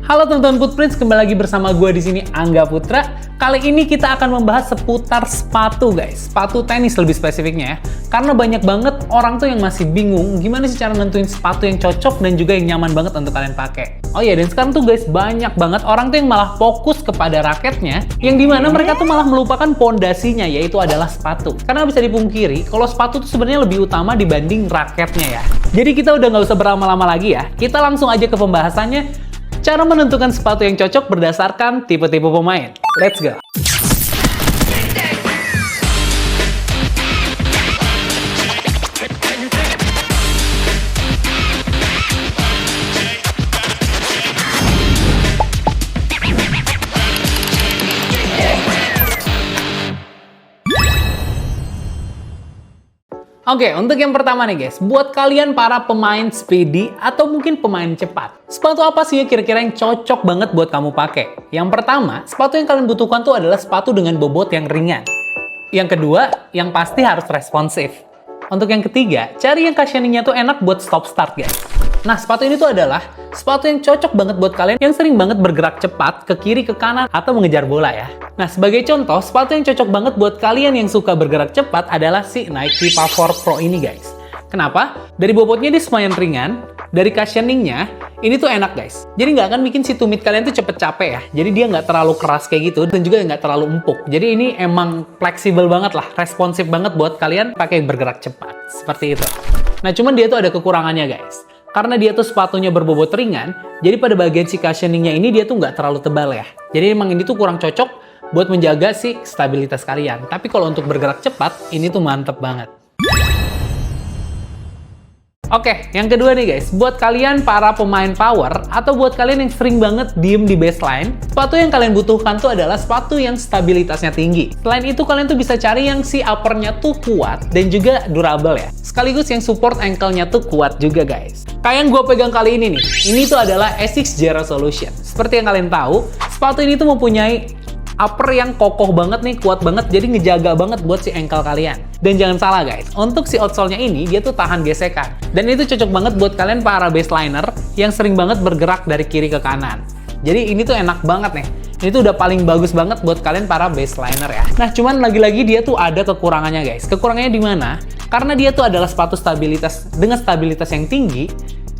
Halo teman-teman Footprints, kembali lagi bersama gue di sini Angga Putra. Kali ini kita akan membahas seputar sepatu guys, sepatu tenis lebih spesifiknya ya. Karena banyak banget orang tuh yang masih bingung gimana sih cara nentuin sepatu yang cocok dan juga yang nyaman banget untuk kalian pakai. Oh iya, dan sekarang tuh guys banyak banget orang tuh yang malah fokus kepada raketnya, yang dimana mereka tuh malah melupakan pondasinya, yaitu adalah sepatu. Karena bisa dipungkiri, kalau sepatu tuh sebenarnya lebih utama dibanding raketnya ya. Jadi kita udah nggak usah berlama-lama lagi ya, kita langsung aja ke pembahasannya. Cara menentukan sepatu yang cocok berdasarkan tipe-tipe pemain. Let's go! Oke, untuk yang pertama nih guys, buat kalian para pemain speedy atau mungkin pemain cepat, sepatu apa sih kira-kira yang cocok banget buat kamu pakai? Yang pertama, sepatu yang kalian butuhkan tuh adalah sepatu dengan bobot yang ringan. Yang kedua, yang pasti harus responsif. Untuk yang ketiga, cari yang cushioning-nya tuh enak buat stop start guys. Nah, sepatu ini tuh adalah sepatu yang cocok banget buat kalian yang sering banget bergerak cepat ke kiri, ke kanan, atau mengejar bola ya. Nah, sebagai contoh, sepatu yang cocok banget buat kalian yang suka bergerak cepat adalah si Nike Power Pro ini guys. Kenapa? Dari bobotnya dia lumayan ringan, dari cushioning-nya, ini tuh enak guys. Jadi nggak akan bikin si tumit kalian tuh cepet capek ya. Jadi dia nggak terlalu keras kayak gitu, dan juga nggak terlalu empuk. Jadi ini emang fleksibel banget lah, responsif banget buat kalian pakai bergerak cepat. Seperti itu. Nah, cuman dia tuh ada kekurangannya guys. Karena dia tuh sepatunya berbobot ringan, jadi pada bagian si cushioning-nya ini dia tuh nggak terlalu tebal ya. Jadi emang ini tuh kurang cocok buat menjaga si stabilitas kalian. Tapi kalau untuk bergerak cepat, ini tuh mantep banget. Oke, yang kedua nih guys, buat kalian para pemain power atau buat kalian yang sering banget diem di baseline, sepatu yang kalian butuhkan tuh adalah sepatu yang stabilitasnya tinggi. Selain itu, kalian tuh bisa cari yang si upper-nya tuh kuat dan juga durable ya. Sekaligus yang support ankle-nya tuh kuat juga guys. Kayak yang gue pegang kali ini nih, ini tuh adalah Asics Zero Solution. Seperti yang kalian tahu, sepatu ini tuh mempunyai upper yang kokoh banget nih, kuat banget, jadi ngejaga banget buat si ankle kalian. Dan jangan salah guys, untuk si outsole-nya ini, dia tuh tahan gesekan. Dan itu cocok banget buat kalian para baseliner yang sering banget bergerak dari kiri ke kanan. Jadi ini tuh enak banget nih. Ini tuh udah paling bagus banget buat kalian para baseliner ya. Nah, cuman lagi-lagi dia tuh ada kekurangannya guys. Kekurangannya di mana? Karena dia tuh adalah sepatu stabilitas dengan stabilitas yang tinggi,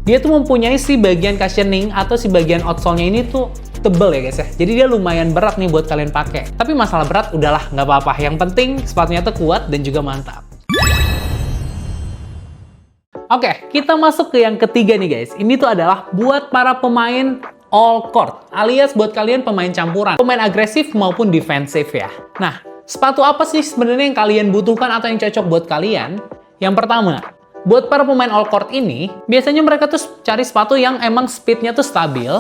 dia tuh mempunyai si bagian cushioning atau si bagian outsole-nya ini tuh tebel ya guys ya. Jadi dia lumayan berat nih buat kalian pakai. Tapi masalah berat udahlah, nggak apa-apa. Yang penting sepatunya tuh kuat dan juga mantap. Oke, kita masuk ke yang ketiga nih guys. Ini tuh adalah buat para pemain all court, alias buat kalian pemain campuran, pemain agresif maupun defensif ya. Nah, sepatu apa sih sebenarnya yang kalian butuhkan atau yang cocok buat kalian? Yang pertama, buat para pemain all court ini, biasanya mereka tuh cari sepatu yang emang speednya tuh stabil,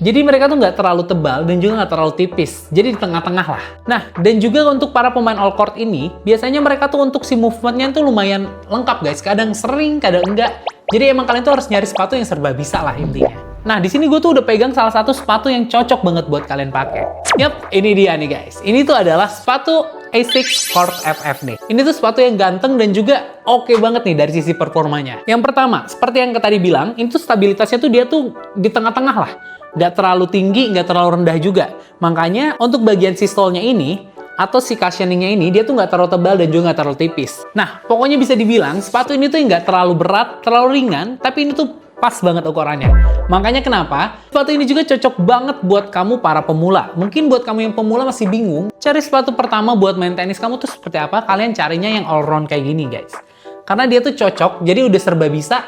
jadi mereka tuh nggak terlalu tebal dan juga nggak terlalu tipis, jadi di tengah-tengah lah. Nah, dan juga untuk para pemain all court ini, biasanya mereka tuh untuk si movementnya tuh lumayan lengkap guys, kadang sering, kadang enggak. Jadi emang kalian tuh harus nyari sepatu yang serba bisa lah intinya. Nah, di sini gue tuh udah pegang salah satu sepatu yang cocok banget buat kalian pakai. Yap, ini dia nih guys. Ini tuh adalah sepatu Asics Court FF nih. Ini tuh sepatu yang ganteng dan juga oke banget nih dari sisi performanya. Yang pertama, seperti yang tadi bilang, ini tuh stabilitasnya tuh dia tuh di tengah-tengah lah. Nggak terlalu tinggi, nggak terlalu rendah juga. Makanya untuk bagian si sole-nya ini, atau si cushioning-nya ini, dia tuh nggak terlalu tebal dan juga nggak terlalu tipis. Nah, pokoknya bisa dibilang sepatu ini tuh nggak terlalu berat, terlalu ringan, tapi ini tuh pas banget ukurannya. Makanya kenapa sepatu ini juga cocok banget buat kamu para pemula. Mungkin buat kamu yang pemula masih bingung, cari sepatu pertama buat main tenis kamu tuh seperti apa, kalian carinya yang all round kayak gini guys. Karena dia tuh cocok, jadi udah serba bisa,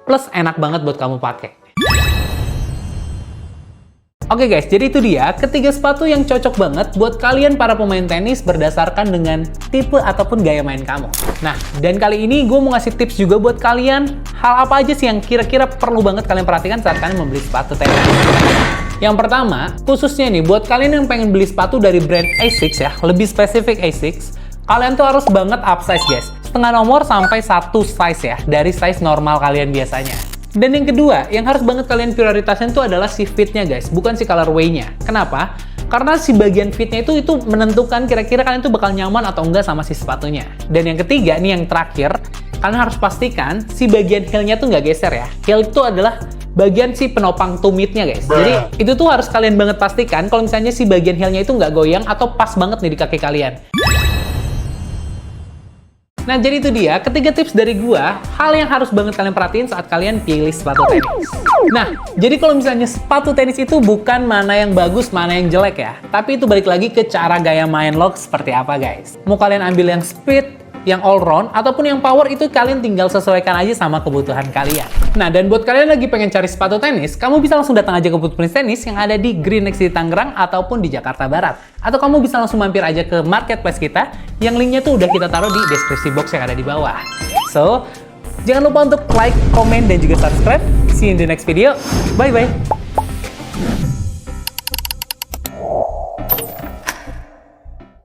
plus enak banget buat kamu pakai. Oke guys, jadi itu dia ketiga sepatu yang cocok banget buat kalian para pemain tenis berdasarkan dengan tipe ataupun gaya main kamu. Nah, dan kali ini gue mau ngasih tips juga buat kalian, hal apa aja sih yang kira-kira perlu banget kalian perhatikan saat kalian membeli sepatu tenis. Yang pertama, khususnya nih buat kalian yang pengen beli sepatu dari brand Asics ya, lebih spesifik Asics, kalian tuh harus banget upsize guys. Setengah nomor sampai 1 size ya, dari size normal kalian biasanya. Dan yang kedua, yang harus banget kalian prioritasin itu adalah si fitnya guys, bukan si colorway-nya. Kenapa? Karena si bagian fitnya itu menentukan kira-kira kalian tuh bakal nyaman atau enggak sama si sepatunya. Dan yang ketiga, nih yang terakhir, kalian harus pastikan si bagian heel-nya tuh nggak geser ya. Heel itu adalah bagian si penopang tumitnya guys. Jadi itu tuh harus kalian banget pastikan kalau misalnya si bagian heelnya itu nggak goyang atau pas banget nih di kaki kalian. Nah, jadi itu dia ketiga tips dari gua, hal yang harus banget kalian perhatiin saat kalian pilih sepatu tenis. Nah, jadi kalau misalnya sepatu tenis itu bukan mana yang bagus, mana yang jelek ya. Tapi itu balik lagi ke cara gaya main lo seperti apa guys. Mau kalian ambil yang speed, yang all round, ataupun yang power, itu kalian tinggal sesuaikan aja sama kebutuhan kalian. Nah, dan buat kalian lagi pengen cari sepatu tenis, kamu bisa langsung datang aja ke Footprints Tenis yang ada di Green Next di Tangerang ataupun di Jakarta Barat. Atau kamu bisa langsung mampir aja ke marketplace kita, yang linknya tuh udah kita taruh di deskripsi box yang ada di bawah. So, jangan lupa untuk like, komen, dan juga subscribe. See you in the next video. Bye-bye.